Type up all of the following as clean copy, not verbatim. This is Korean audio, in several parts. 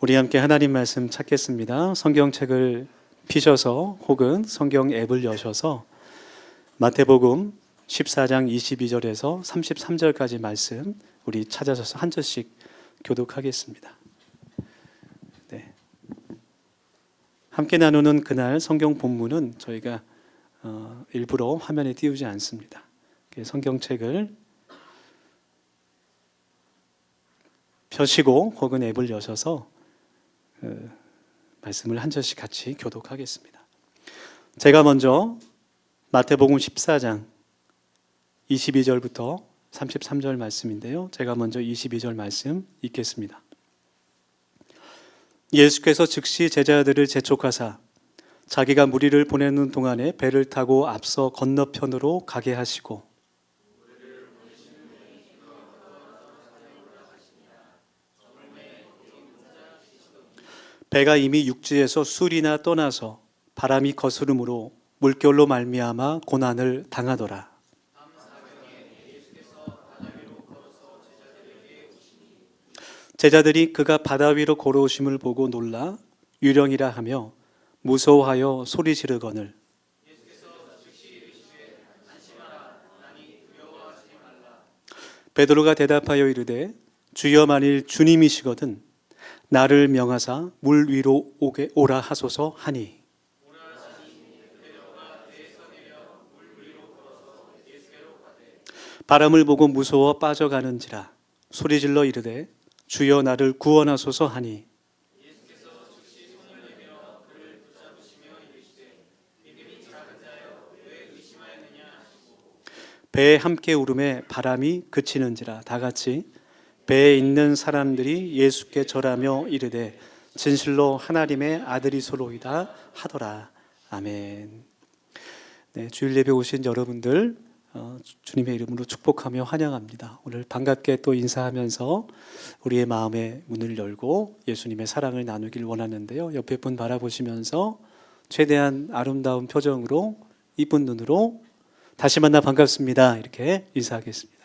우리 함께 하나님 말씀 찾겠습니다. 성경책을 피셔서 혹은 성경 앱을 여셔서 마태복음 14장 22절에서 33절까지 말씀 우리 찾아서 한 절씩 교독하겠습니다. 네. 함께 나누는 그날 성경 본문은 저희가 일부러 화면에 띄우지 않습니다. 성경책을 펴시고 혹은 앱을 여셔서 말씀을 한 절씩 같이 교독하겠습니다. 제가 먼저 마태복음 14장 22절부터 33절 말씀인데요. 제가 먼저 22절 말씀 읽겠습니다. 예수께서 즉시 제자들을 재촉하사 자기가 무리를 보내는 동안에 배를 타고 앞서 건너편으로 가게 하시고 배가 이미 육지에서 술이나 떠나서 바람이 거스름으로 물결로 말미암아 고난을 당하더라. 제자들이 그가 바다 위로 걸어오심을 보고 놀라 유령이라 하며 무서워하여 소리 지르거늘 베드로가 대답하여 이르되 주여 만일 주님이시거든 나를 명하사 물 위로 오라 하소서 하니 바람을 보고 무서워 빠져가는지라 소리질러 이르되 주여 나를 구원하소서 하니 배에 함께 오름에 바람이 그치는지라 다 같이 배에 있는 사람들이 예수께 절하며 이르되 진실로 하나님의 아들이소로이다 하더라. 아멘. 네, 주일 예배 오신 여러분들 주님의 이름으로 축복하며 환영합니다. 오늘 반갑게 또 인사하면서 우리의 마음의 문을 열고 예수님의 사랑을 나누길 원하는데요. 옆에 분 바라보시면서 최대한 아름다운 표정으로 이쁜 눈으로 다시 만나 반갑습니다. 이렇게 인사하겠습니다.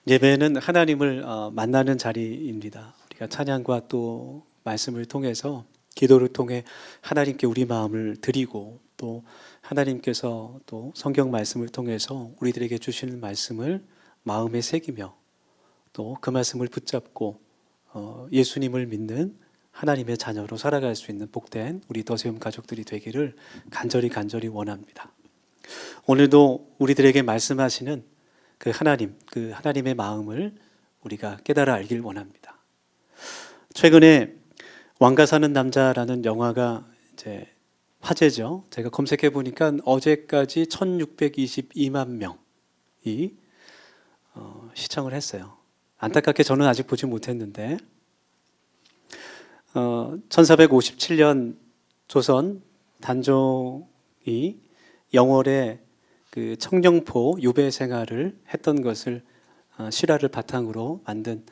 예배는 하나님을 만나는 자리입니다. 우리가 찬양과 또 말씀을 통해서 기도를 통해 하나님께 우리 마음을 드리고 또 하나님께서 또 성경 말씀을 통해서 우리들에게 주시는 말씀을 마음에 새기며 또 그 말씀을 붙잡고 예수님을 믿는 하나님의 자녀로 살아갈 수 있는 복된 우리 더세움 가족들이 되기를 간절히 원합니다. 오늘도 우리들에게 말씀하시는 그 하나님의 마음을 우리가 깨달아 알길 원합니다. 최근에 왕가 사는 남자라는 영화가 이제 화제죠. 제가 검색해 보니까 어제까지 1622만 명이 시청을 했어요. 안타깝게 저는 아직 보지 못했는데 1457년 조선 단종이 영월에 그 청령포 유배 생활을 했던 것을 실화를 바탕으로 만든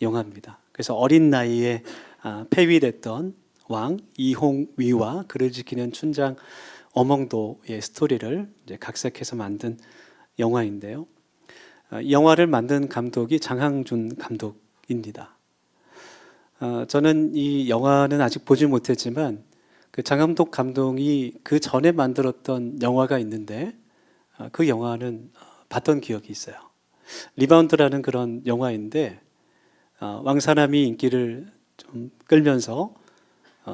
영화입니다. 그래서 어린 나이에 폐위됐던 왕 이홍위와 그를 지키는 춘장 엄엉도의 스토리를 이제 각색해서 만든 영화인데요. 이 영화를 만든 감독이 장항준 감독입니다. 저는 이 영화는 아직 보지 못했지만 그 장항준 감독이 그 전에 만들었던 영화가 있는데 그 영화는 봤던 기억이 있어요. 리바운드라는 그런 영화인데 왕사람이 인기를 좀 끌면서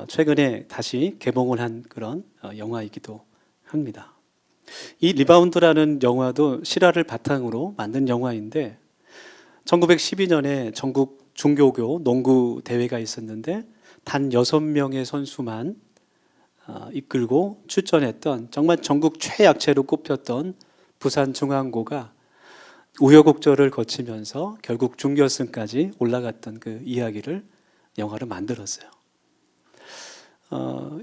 최근에 다시 개봉을 한 그런 영화이기도 합니다. 이 리바운드라는 영화도 실화를 바탕으로 만든 영화인데 1912년에 전국 중고교 농구 대회가 있었는데 단 6명의 선수만 이끌고 출전했던 정말 전국 최약체로 꼽혔던 부산중앙고가 우여곡절을 거치면서 결국 준결승까지 올라갔던 그 이야기를 영화로 만들었어요.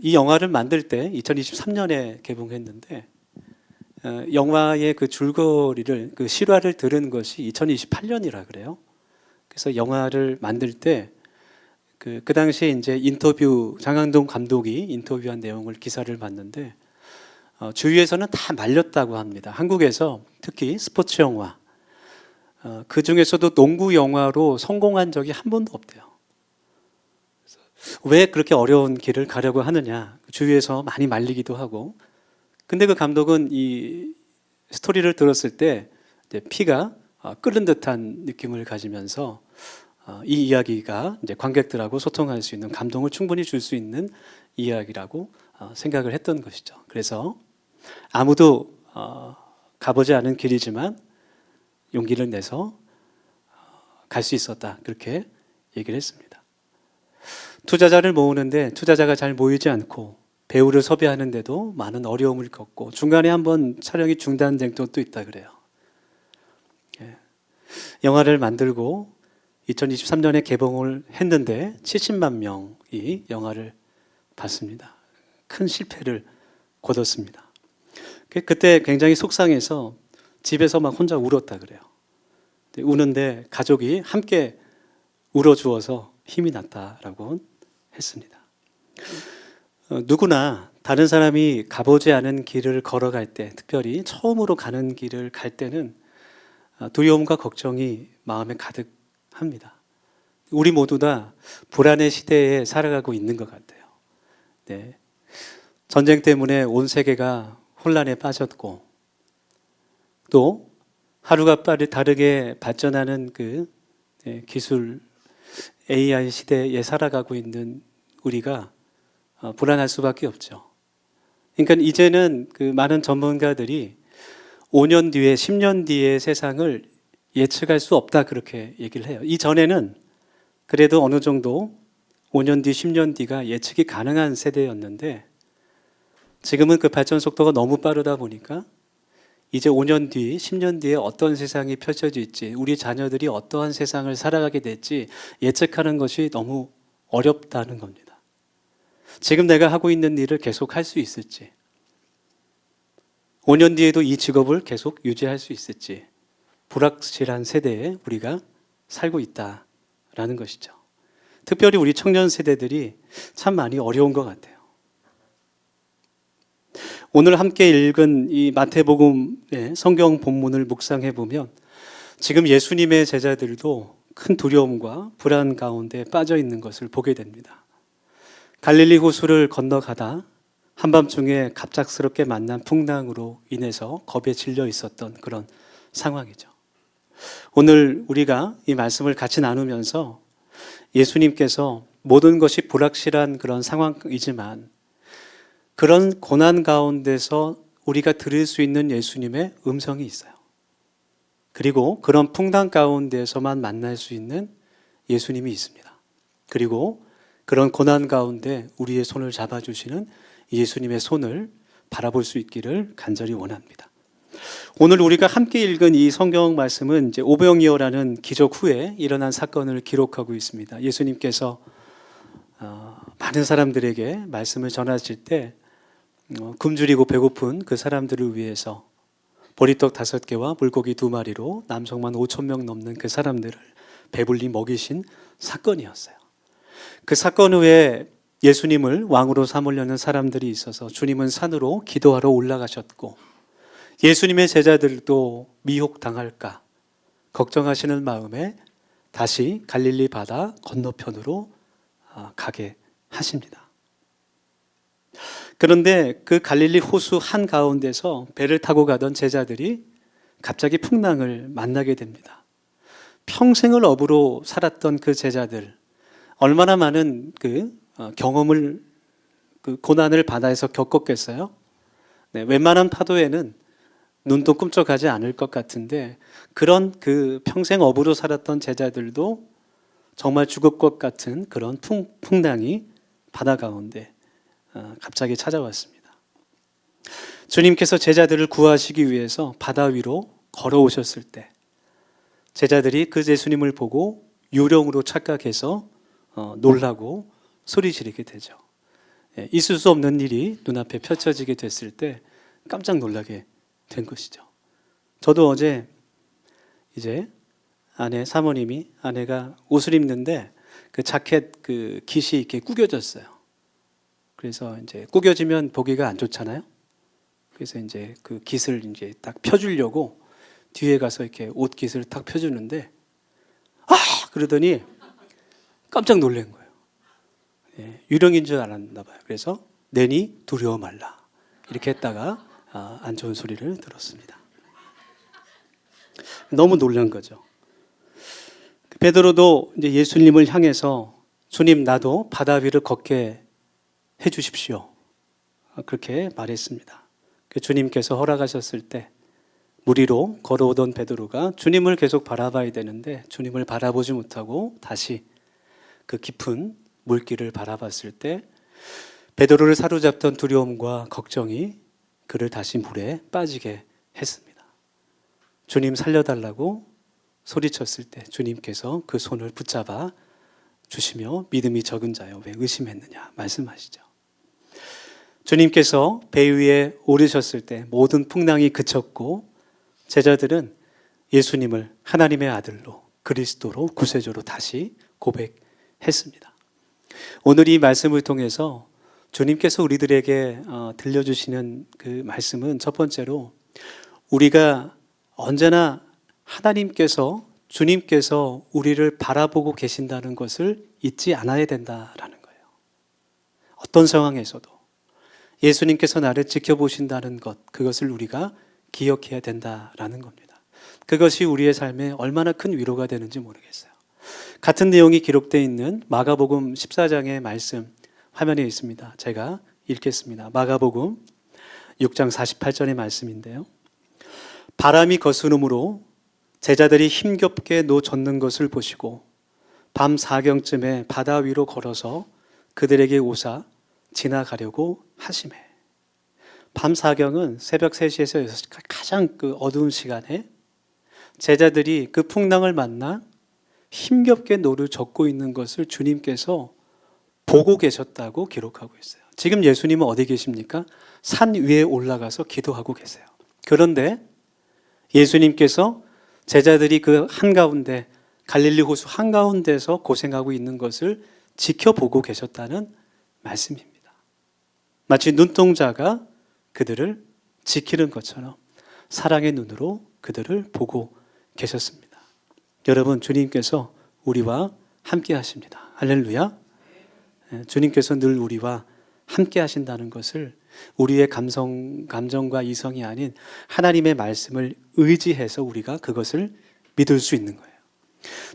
이 영화를 만들 때 2023년에 개봉했는데 영화의 그 줄거리를 그 실화를 들은 것이 2028년이라 그래요. 그래서 영화를 만들 때 그 당시에 이제 인터뷰 장항동 감독이 인터뷰한 내용을 기사를 봤는데 주위에서는 다 말렸다고 합니다. 한국에서 특히 스포츠 영화, 그 중에서도 농구 영화로 성공한 적이 한 번도 없대요. 왜 그렇게 어려운 길을 가려고 하느냐? 주위에서 많이 말리기도 하고. 근데 그 감독은 이 스토리를 들었을 때 이제 피가 끓는 듯한 느낌을 가지면서 이 이야기가 이제 관객들하고 소통할 수 있는 감동을 충분히 줄 수 있는 이야기라고 생각을 했던 것이죠. 그래서 아무도 가보지 않은 길이지만 용기를 내서 갈 수 있었다. 그렇게 얘기를 했습니다. 투자자를 모으는데 투자자가 잘 모이지 않고 배우를 섭외하는데도 많은 어려움을 겪고 중간에 한번 촬영이 중단된 적도 있다 그래요. 영화를 만들고 2023년에 개봉을 했는데 70만 명이 영화를 봤습니다. 큰 실패를 거뒀습니다. 그때 굉장히 속상해서 집에서 막 혼자 울었다 그래요. 우는데 가족이 함께 울어주어서 힘이 났다라고 했습니다. 누구나 다른 사람이 가보지 않은 길을 걸어갈 때, 특별히 처음으로 가는 길을 갈 때는 두려움과 걱정이 마음에 가득합니다. 우리 모두 다 불안의 시대에 살아가고 있는 것 같아요. 네. 전쟁 때문에 온 세계가 혼란에 빠졌고, 또 하루가 다르게 발전하는 그 기술 AI 시대에 살아가고 있는 우리가 불안할 수밖에 없죠. 그러니까 이제는 그 많은 전문가들이 5년 뒤에, 10년 뒤의 세상을 예측할 수 없다 그렇게 얘기를 해요. 이전에는 그래도 어느 정도 5년 뒤, 10년 뒤가 예측이 가능한 세대였는데 지금은 그 발전 속도가 너무 빠르다 보니까 이제 5년 뒤, 10년 뒤에 어떤 세상이 펼쳐질지, 우리 자녀들이 어떠한 세상을 살아가게 될지 예측하는 것이 너무 어렵다는 겁니다. 지금 내가 하고 있는 일을 계속 할 수 있을지, 5년 뒤에도 이 직업을 계속 유지할 수 있을지 불확실한 세대에 우리가 살고 있다라는 것이죠. 특별히 우리 청년 세대들이 참 많이 어려운 것 같아요. 오늘 함께 읽은 이 마태복음의 성경 본문을 묵상해 보면 지금 예수님의 제자들도 큰 두려움과 불안 가운데 빠져 있는 것을 보게 됩니다. 갈릴리 호수를 건너가다 한밤중에 갑작스럽게 만난 풍랑으로 인해서 겁에 질려 있었던 그런 상황이죠. 오늘 우리가 이 말씀을 같이 나누면서 예수님께서 모든 것이 불확실한 그런 상황이지만 그런 고난 가운데서 우리가 들을 수 있는 예수님의 음성이 있어요. 그리고 그런 풍랑 가운데서만 만날 수 있는 예수님이 있습니다. 그리고 그런 고난 가운데 우리의 손을 잡아주시는 예수님의 손을 바라볼 수 있기를 간절히 원합니다. 오늘 우리가 함께 읽은 이 성경 말씀은 이제 오병이어라는 기적 후에 일어난 사건을 기록하고 있습니다. 예수님께서 많은 사람들에게 말씀을 전하실 때 굶주리고 배고픈 그 사람들을 위해서 보리떡 5개와 물고기 2마리로 남성만 5,000명 넘는 그 사람들을 배불리 먹이신 사건이었어요. 그 사건 후에 예수님을 왕으로 삼으려는 사람들이 있어서 주님은 산으로 기도하러 올라가셨고 예수님의 제자들도 미혹당할까 걱정하시는 마음에 다시 갈릴리 바다 건너편으로 가게 하십니다. 그런데 그 갈릴리 호수 한가운데서 배를 타고 가던 제자들이 갑자기 풍랑을 만나게 됩니다. 평생을 어부로 살았던 그 제자들, 얼마나 많은 경험을, 고난을 바다에서 겪었겠어요? 네, 웬만한 파도에는 눈도 꿈쩍하지 않을 것 같은데 그런 그 평생 어부로 살았던 제자들도 정말 죽을 것 같은 그런 풍랑이 바다 가운데 갑자기 찾아왔습니다. 주님께서 제자들을 구하시기 위해서 바다 위로 걸어오셨을 때 제자들이 그 예수님을 보고 유령으로 착각해서 놀라고 소리 지르게 되죠. 있을 수 없는 일이 눈앞에 펼쳐지게 됐을 때 깜짝 놀라게 된 것이죠. 저도 어제 이제 사모님이 아내가 옷을 입는데 그 자켓 그 깃이 이렇게 구겨졌어요. 그래서 이제 구겨지면 보기가 안 좋잖아요. 그래서 이제 그 깃을 이제 딱 펴주려고 뒤에 가서 이렇게 옷 깃을 딱 펴주는데 그러더니 깜짝 놀란 거예요. 예, 유령인 줄 알았나 봐요. 그래서 내니 두려워 말라 이렇게 했다가 안 좋은 소리를 들었습니다. 너무 놀란 거죠. 베드로도 이제 예수님을 향해서 주님, 나도 바다 위를 걷게 해주십시오. 그렇게 말했습니다. 주님께서 허락하셨을 때 물 위로 걸어오던 베드로가 주님을 계속 바라봐야 되는데 주님을 바라보지 못하고 다시 그 깊은 물길을 바라봤을 때 베드로를 사로잡던 두려움과 걱정이 그를 다시 물에 빠지게 했습니다. 주님 살려달라고 소리쳤을 때 주님께서 그 손을 붙잡아 주시며 믿음이 적은 자여 왜 의심했느냐 말씀하시죠. 주님께서 배 위에 오르셨을 때 모든 풍랑이 그쳤고 제자들은 예수님을 하나님의 아들로 그리스도로 구세주로 다시 고백했습니다. 오늘 이 말씀을 통해서 주님께서 우리들에게 들려주시는 그 말씀은 첫 번째로 우리가 언제나 주님께서 우리를 바라보고 계신다는 것을 잊지 않아야 된다라는 거예요. 어떤 상황에서도 예수님께서 나를 지켜보신다는 것, 그것을 우리가 기억해야 된다라는 겁니다. 그것이 우리의 삶에 얼마나 큰 위로가 되는지 모르겠어요. 같은 내용이 기록되어 있는 마가복음 14장의 말씀 화면에 있습니다. 제가 읽겠습니다. 마가복음 6장 48절의 말씀인데요. 바람이 거스름으로 제자들이 힘겹게 노 젓는 것을 보시고 밤 4경쯤에 바다 위로 걸어서 그들에게 오사 지나가려고 하시매. 밤 4경은 새벽 3시에서 6시까지 가장 그 어두운 시간에 제자들이 그 풍랑을 만나 힘겹게 노를 젓고 있는 것을 주님께서 보고 계셨다고 기록하고 있어요. 지금 예수님은 어디 계십니까? 산 위에 올라가서 기도하고 계세요. 그런데 예수님께서 제자들이 그 한가운데 갈릴리 호수 한가운데서 고생하고 있는 것을 지켜보고 계셨다는 말씀입니다. 마치 눈동자가 그들을 지키는 것처럼 사랑의 눈으로 그들을 보고 계셨습니다. 여러분, 주님께서 우리와 함께 하십니다. 할렐루야. 주님께서 늘 우리와 함께 하신다는 것을 우리의 감정과 이성이 아닌 하나님의 말씀을 의지해서 우리가 그것을 믿을 수 있는 거예요.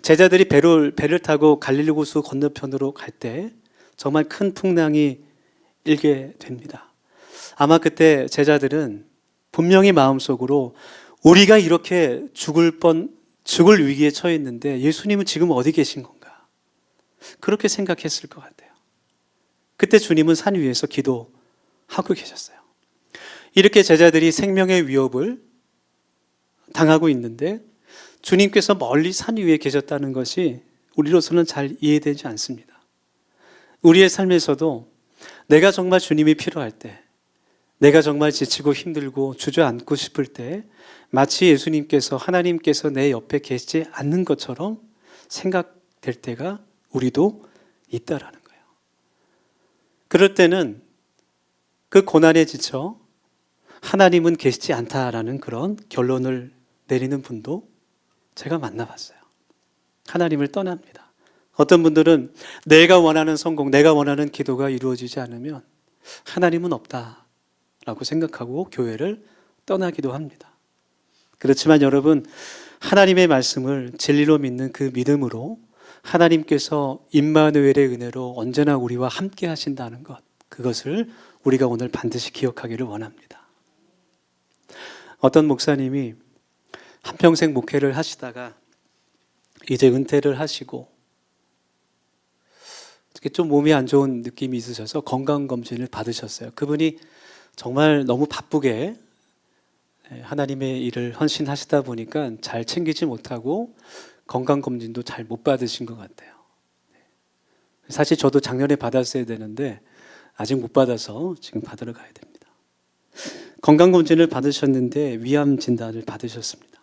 제자들이 배를 타고 갈릴리 호수 건너편으로 갈 때 정말 큰 풍랑이 일게 됩니다. 아마 그때 제자들은 분명히 마음속으로 우리가 이렇게 죽을 위기에 처해 있는데 예수님은 지금 어디 계신 건가? 그렇게 생각했을 것 같아요. 그때 주님은 산 위에서 기도하고 계셨어요. 이렇게 제자들이 생명의 위협을 당하고 있는데 주님께서 멀리 산 위에 계셨다는 것이 우리로서는 잘 이해되지 않습니다. 우리의 삶에서도 내가 정말 주님이 필요할 때, 내가 정말 지치고 힘들고 주저앉고 싶을 때 마치 예수님께서 하나님께서 내 옆에 계시지 않는 것처럼 생각될 때가 우리도 있다라는 거예요. 그럴 때는 그 고난에 지쳐 하나님은 계시지 않다라는 그런 결론을 내리는 분도 제가 만나봤어요. 하나님을 떠납니다. 어떤 분들은 내가 원하는 성공, 내가 원하는 기도가 이루어지지 않으면 하나님은 없다라고 생각하고 교회를 떠나기도 합니다. 그렇지만 여러분, 하나님의 말씀을 진리로 믿는 그 믿음으로 하나님께서 임마누엘의 은혜로 언제나 우리와 함께 하신다는 것, 그것을 우리가 오늘 반드시 기억하기를 원합니다. 어떤 목사님이 한평생 목회를 하시다가 이제 은퇴를 하시고 좀 몸이 안 좋은 느낌이 있으셔서 건강검진을 받으셨어요. 그분이 정말 너무 바쁘게 하나님의 일을 헌신하시다 보니까 잘 챙기지 못하고 건강검진도 잘 못 받으신 것 같아요. 사실 저도 작년에 받았어야 되는데 아직 못 받아서 지금 받으러 가야 됩니다. 건강검진을 받으셨는데 위암 진단을 받으셨습니다.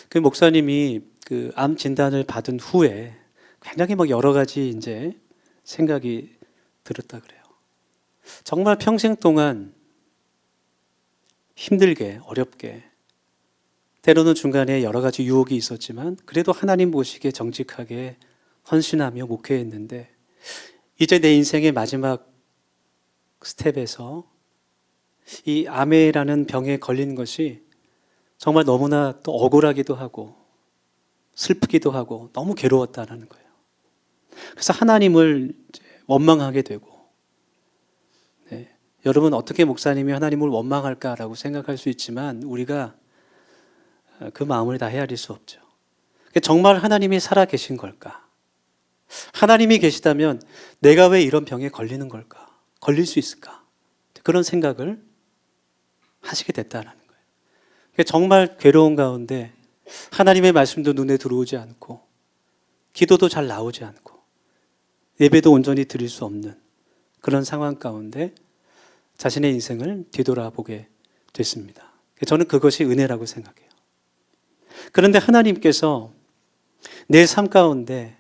그 목사님이 그 암 진단을 받은 후에 굉장히 막 여러 가지 이제 생각이 들었다 그래요. 정말 평생 동안 힘들게, 어렵게, 때로는 중간에 여러 가지 유혹이 있었지만 그래도 하나님 보시기에 정직하게 헌신하며 목회했는데, 이제 내 인생의 마지막 스텝에서 이 암에라는 병에 걸린 것이 정말 너무나 또 억울하기도 하고 슬프기도 하고 너무 괴로웠다는 거예요. 그래서 하나님을 원망하게 되고, 네. 여러분, 어떻게 목사님이 하나님을 원망할까라고 생각할 수 있지만 우리가 그 마음을 다 헤아릴 수 없죠. 정말 하나님이 살아 계신 걸까? 하나님이 계시다면 내가 왜 이런 병에 걸리는 걸까? 걸릴 수 있을까? 그런 생각을 하시게 됐다는 거예요. 정말 괴로운 가운데 하나님의 말씀도 눈에 들어오지 않고 기도도 잘 나오지 않고 예배도 온전히 드릴 수 없는 그런 상황 가운데 자신의 인생을 뒤돌아보게 됐습니다. 저는 그것이 은혜라고 생각해요. 그런데 하나님께서 내 삶 가운데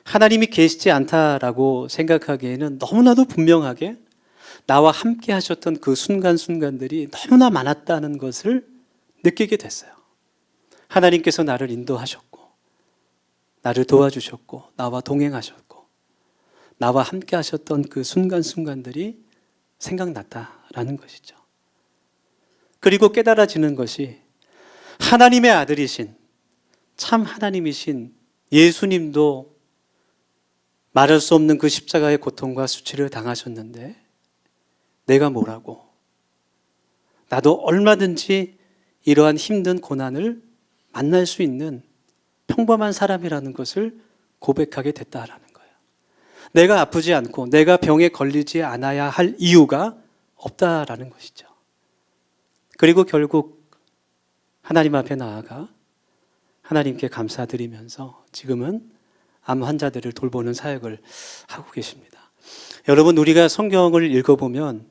하나님이 계시지 않다라고 생각하기에는 너무나도 분명하게 나와 함께 하셨던 그 순간순간들이 너무나 많았다는 것을 느끼게 됐어요. 하나님께서 나를 인도하셨고, 나를 도와주셨고, 나와 동행하셨고, 나와 함께 하셨던 그 순간순간들이 생각났다라는 것이죠. 그리고 깨달아지는 것이 하나님의 아들이신, 참 하나님이신 예수님도 말할 수 없는 그 십자가의 고통과 수치를 당하셨는데 내가 뭐라고? 나도 얼마든지 이러한 힘든 고난을 만날 수 있는 평범한 사람이라는 것을 고백하게 됐다라는 거예요. 내가 아프지 않고 내가 병에 걸리지 않아야 할 이유가 없다라는 것이죠. 그리고 결국 하나님 앞에 나아가 하나님께 감사드리면서 지금은 암 환자들을 돌보는 사역을 하고 계십니다. 여러분, 우리가 성경을 읽어보면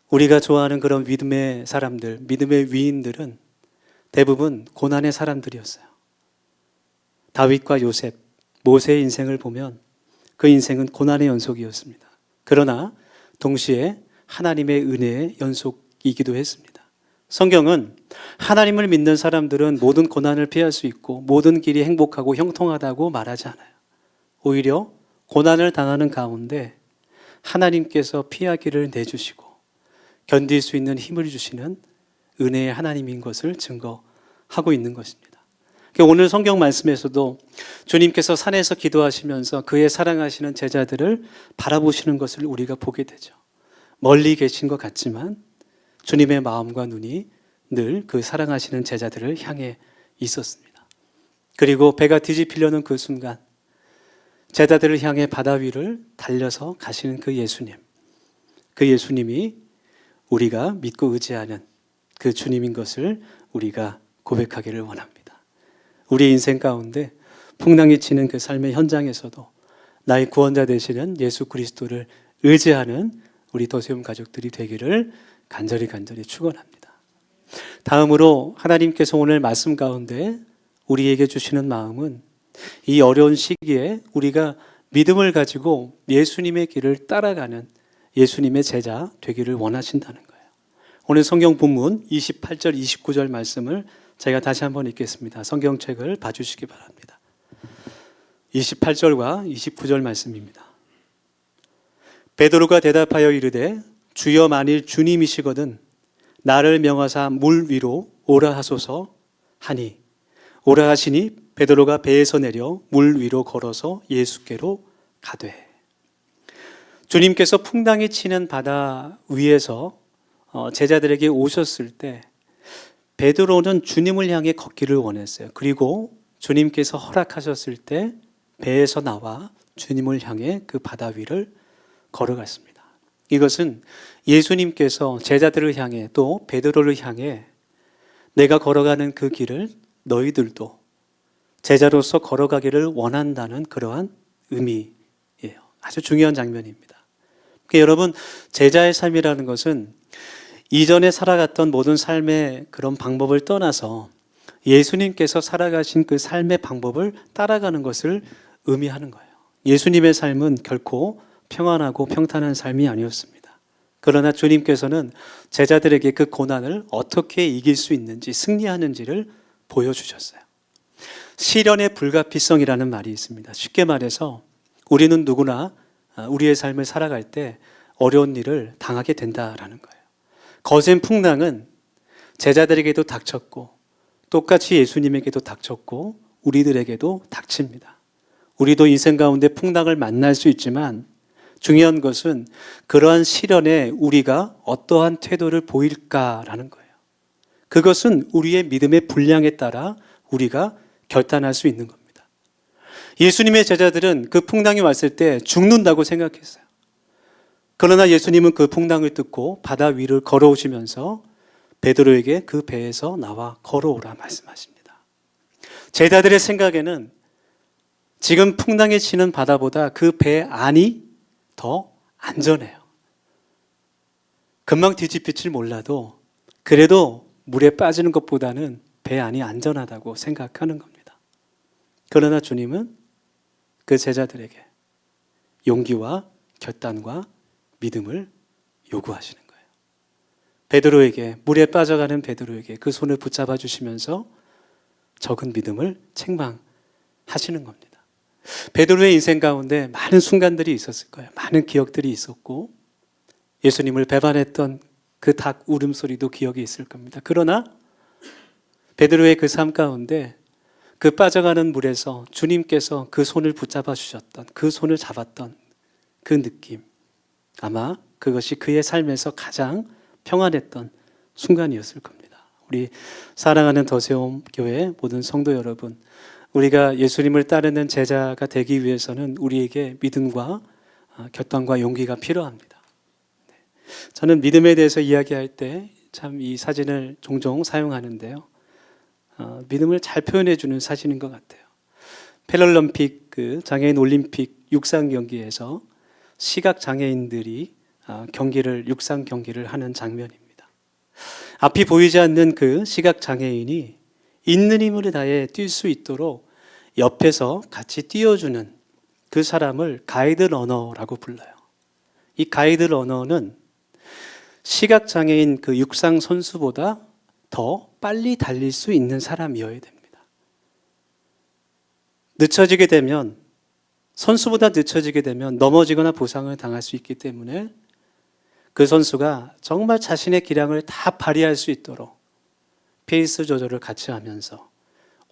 우리가 좋아하는 그런 믿음의 사람들, 믿음의 위인들은 대부분 고난의 사람들이었어요. 다윗과 요셉, 모세의 인생을 보면 그 인생은 고난의 연속이었습니다. 그러나 동시에 하나님의 은혜의 연속이기도 했습니다. 성경은 하나님을 믿는 사람들은 모든 고난을 피할 수 있고 모든 길이 행복하고 형통하다고 말하지 않아요. 오히려 고난을 당하는 가운데 하나님께서 피하기를 내주시고 견딜 수 있는 힘을 주시는 은혜의 하나님인 것을 증거하고 있는 것입니다. 오늘 성경 말씀에서도 주님께서 산에서 기도하시면서 그의 사랑하시는 제자들을 바라보시는 것을 우리가 보게 되죠. 멀리 계신 것 같지만 주님의 마음과 눈이 늘 그 사랑하시는 제자들을 향해 있었습니다. 그리고 배가 뒤집히려는 그 순간 제자들을 향해 바다 위를 달려서 가시는 그 예수님, 그 예수님이 우리가 믿고 의지하는 그 주님인 것을 우리가 고백하기를 원합니다. 우리의 인생 가운데 풍랑이 치는 그 삶의 현장에서도 나의 구원자 되시는 예수 그리스도를 의지하는 우리 도세움 가족들이 되기를 간절히 축원합니다. 다음으로 하나님께서 오늘 말씀 가운데 우리에게 주시는 마음은 이 어려운 시기에 우리가 믿음을 가지고 예수님의 길을 따라가는 예수님의 제자 되기를 원하신다는 거예요. 오늘 성경 본문 28절 29절 말씀을 제가 다시 한번 읽겠습니다. 성경책을 봐주시기 바랍니다. 28절과 29절 말씀입니다. 베드로가 대답하여 이르되 주여 만일 주님이시거든 나를 명하사 물 위로 오라 하소서 하니 오라 하시니 베드로가 배에서 내려 물 위로 걸어서 예수께로 가되. 주님께서 풍랑이 치는 바다 위에서 제자들에게 오셨을 때 베드로는 주님을 향해 걷기를 원했어요. 그리고 주님께서 허락하셨을 때 배에서 나와 주님을 향해 그 바다 위를 걸어갔습니다. 이것은 예수님께서 제자들을 향해 또 베드로를 향해 내가 걸어가는 그 길을 너희들도 제자로서 걸어가기를 원한다는 그러한 의미예요. 아주 중요한 장면입니다. 그러니까 여러분, 제자의 삶이라는 것은 이전에 살아갔던 모든 삶의 그런 방법을 떠나서 예수님께서 살아가신 그 삶의 방법을 따라가는 것을 의미하는 거예요. 예수님의 삶은 결코 평안하고 평탄한 삶이 아니었습니다. 그러나 주님께서는 제자들에게 그 고난을 어떻게 이길 수 있는지, 승리하는지를 보여주셨어요. 시련의 불가피성이라는 말이 있습니다. 쉽게 말해서 우리는 누구나 우리의 삶을 살아갈 때 어려운 일을 당하게 된다라는 거예요. 거센 풍랑은 제자들에게도 닥쳤고 똑같이 예수님에게도 닥쳤고 우리들에게도 닥칩니다. 우리도 인생 가운데 풍랑을 만날 수 있지만 중요한 것은 그러한 시련에 우리가 어떠한 태도를 보일까라는 거예요. 그것은 우리의 믿음의 분량에 따라 우리가 결단할 수 있는 겁니다. 예수님의 제자들은 그 풍랑이 왔을 때 죽는다고 생각했어요. 그러나 예수님은 그 풍랑을 뜯고 바다 위를 걸어오시면서 베드로에게 그 배에서 나와 걸어오라 말씀하십니다. 제자들의 생각에는 지금 풍랑에 치는 바다보다 그 배 안이 더 안전해요. 금방 뒤집힐지 몰라도 그래도 물에 빠지는 것보다는 배 안이 안전하다고 생각하는 겁니다. 그러나 주님은 그 제자들에게 용기와 결단과 믿음을 요구하시는 거예요. 베드로에게, 물에 빠져가는 베드로에게 그 손을 붙잡아 주시면서 적은 믿음을 책망하시는 겁니다. 베드로의 인생 가운데 많은 순간들이 있었을 거예요. 많은 기억들이 있었고 예수님을 배반했던 그 닭 울음소리도 기억이 있을 겁니다. 그러나 베드로의 그 삶 가운데 그 빠져가는 물에서 주님께서 그 손을 붙잡아 주셨던, 그 손을 잡았던 그 느낌, 아마 그것이 그의 삶에서 가장 평안했던 순간이었을 겁니다. 우리 사랑하는 더세움 교회 모든 성도 여러분, 우리가 예수님을 따르는 제자가 되기 위해서는 우리에게 믿음과 결단과 용기가 필요합니다. 저는 믿음에 대해서 이야기할 때 참 이 사진을 종종 사용하는데요. 믿음을 잘 표현해 주는 사진인 것 같아요. 패럴림픽 그 장애인 올림픽 육상 경기에서 시각 장애인들이 육상 경기를 하는 장면입니다. 앞이 보이지 않는 그 시각 장애인이 있는 힘을 다해 뛸 수 있도록 옆에서 같이 띄워주는 그 사람을 가이드 러너라고 불러요. 이 가이드 러너는 시각장애인 그 육상 선수보다 더 빨리 달릴 수 있는 사람이어야 됩니다. 늦춰지게 되면, 선수보다 늦춰지게 되면 넘어지거나 부상을 당할 수 있기 때문에 그 선수가 정말 자신의 기량을 다 발휘할 수 있도록 페이스 조절을 같이 하면서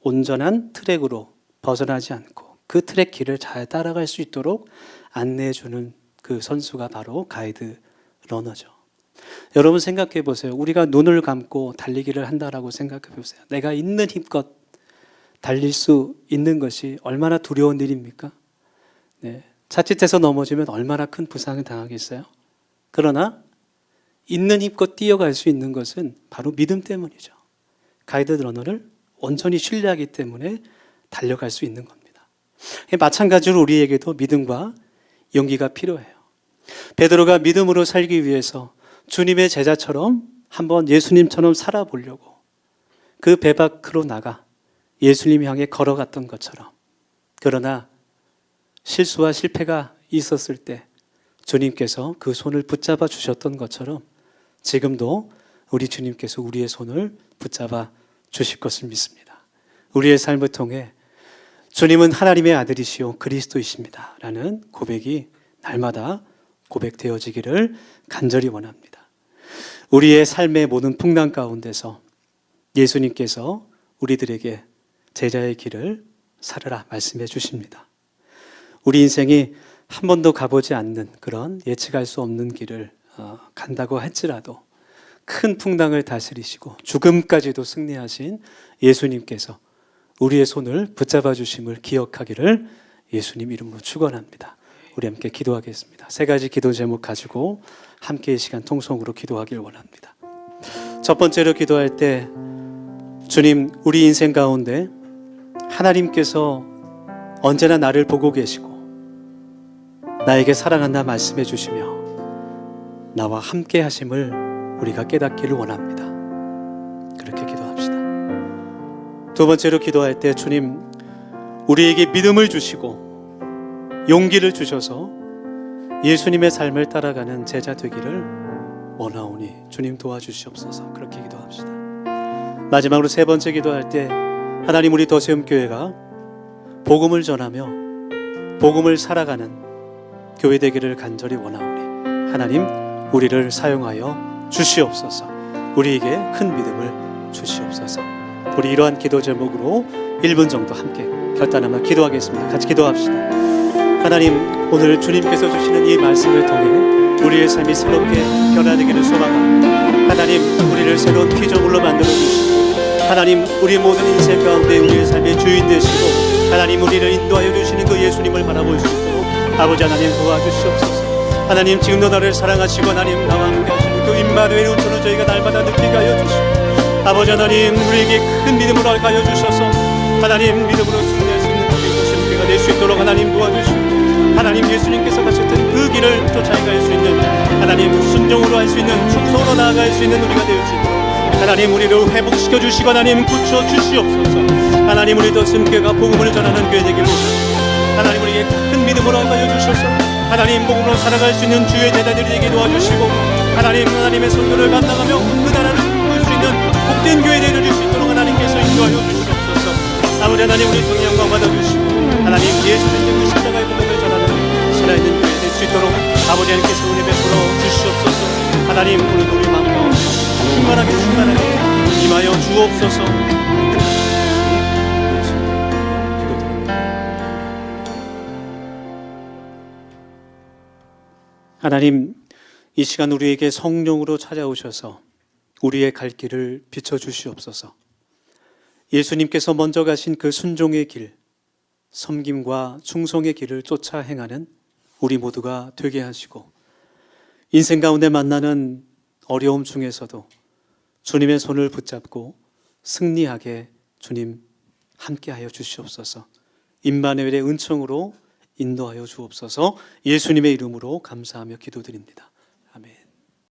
온전한 트랙으로 벗어나지 않고 그 트랙 길을 잘 따라갈 수 있도록 안내해 주는 그 선수가 바로 가이드 러너죠. 여러분 생각해 보세요. 우리가 눈을 감고 달리기를 한다라고 생각해 보세요. 내가 있는 힘껏 달릴 수 있는 것이 얼마나 두려운 일입니까? 네. 자칫해서 넘어지면 얼마나 큰 부상을 당하겠어요? 그러나 있는 힘껏 뛰어갈 수 있는 것은 바로 믿음 때문이죠. 가이드 러너를 온전히 신뢰하기 때문에 달려갈 수 있는 겁니다. 마찬가지로 우리에게도 믿음과 용기가 필요해요. 베드로가 믿음으로 살기 위해서 주님의 제자처럼 한번 예수님처럼 살아보려고 그 배 밖으로 나가 예수님 향해 걸어갔던 것처럼, 그러나 실수와 실패가 있었을 때 주님께서 그 손을 붙잡아 주셨던 것처럼 지금도 우리 주님께서 우리의 손을 붙잡아 주실 것을 믿습니다. 우리의 삶을 통해 주님은 하나님의 아들이시오 그리스도이십니다 라는 고백이 날마다 고백되어지기를 간절히 원합니다. 우리의 삶의 모든 풍랑 가운데서 예수님께서 우리들에게 제자의 길을 살아라 말씀해 주십니다. 우리 인생이 한 번도 가보지 않는 그런 예측할 수 없는 길을 간다고 할지라도 큰 풍랑을 다스리시고 죽음까지도 승리하신 예수님께서 우리의 손을 붙잡아 주심을 기억하기를 예수님 이름으로 축원합니다. 우리 함께 기도하겠습니다. 세 가지 기도 제목 가지고 함께 이 시간 통성으로 기도하길 원합니다. 첫 번째로 기도할 때, 주님, 우리 인생 가운데 하나님께서 언제나 나를 보고 계시고 나에게 사랑한다 말씀해 주시며 나와 함께 하심을 우리가 깨닫기를 원합니다. 그렇게 기도합시다. 두 번째로 기도할 때, 주님, 우리에게 믿음을 주시고 용기를 주셔서 예수님의 삶을 따라가는 제자 되기를 원하오니 주님 도와주시옵소서. 그렇게 기도합시다. 마지막으로 세 번째 기도할 때 하나님, 우리 더세움교회가 복음을 전하며 복음을 살아가는 교회 되기를 간절히 원하오니 하나님, 우리를 사용하여 주시옵소서. 우리에게 큰 믿음을 주시옵소서. 우리 이러한 기도 제목으로 1분 정도 함께 결단하며 기도하겠습니다. 같이 기도합시다. 하나님, 오늘 주님께서 주시는 이 말씀을 통해 우리의 삶이 새롭게 변화되기를 소망합니다. 하나님, 우리를 새로운 피조물로 만들어 주시고 하나님, 우리 모든 인생 가운데 우리의 삶의 주인 되시고 하나님, 우리를 인도하여 주시는 그 예수님을 바라볼 수 있도록 아버지 하나님 도와주시옵소서. 하나님, 지금도 나를 사랑하시고 하나님 나와 함께 하시는 그 임마누엘 은총을 저희가 날마다 느끼게 하여 주시고 아버지 하나님, 우리에게 큰 믿음을 허락하여 주셔서 하나님, 믿음으로 승리할 수 있는 우리 도시가 될 수 있도록 하나님 도와주시고 하나님, 예수님께서 가셨던 그 길을 쫓아갈 수 있는 하나님, 순종으로 할 수 있는 충성으로 나아갈 수 있는 우리가 될 수 있도록 하나님, 우리를 회복시켜 주시고 하나님 고쳐 주시옵소서. 하나님, 우리 더심교회가 복음을 전하는 교회 되기를 원합니다. 하나님, 우리에게 큰 믿음으로 하여 주셔서 하나님, 복음으로 살아갈 수 있는 주의 제자들이 되게 도와주시고 하나님, 하나님의 선교를 감당하며 그 나라를 볼 수 있는 복된 교회 되게 줄 수 있도록 하나님께서 인도하여 주시옵소서. 아버지 하나님, 우리 통해 영광 받아주시고 하나님, 예수 그리스도의 십자가의 복음을 전하는 살아있는 교회 될 수 있도록 아버지 하나님께서 은혜 베풀어 주시옵소서. 하나님, 오늘도 우리 마음과 충만하게 임하여 주옵소서. 하나님, 이 시간 우리에게 성령으로 찾아오셔서 우리의 갈 길을 비춰주시옵소서. 예수님께서 먼저 가신 그 순종의 길, 섬김과 충성의 길을 쫓아 행하는 우리 모두가 되게 하시고 인생 가운데 만나는 어려움 중에서도 주님의 손을 붙잡고 승리하게 주님 함께하여 주시옵소서. 임마누엘의 은총으로 인도하여 주옵소서. 예수님의 이름으로 감사하며 기도드립니다.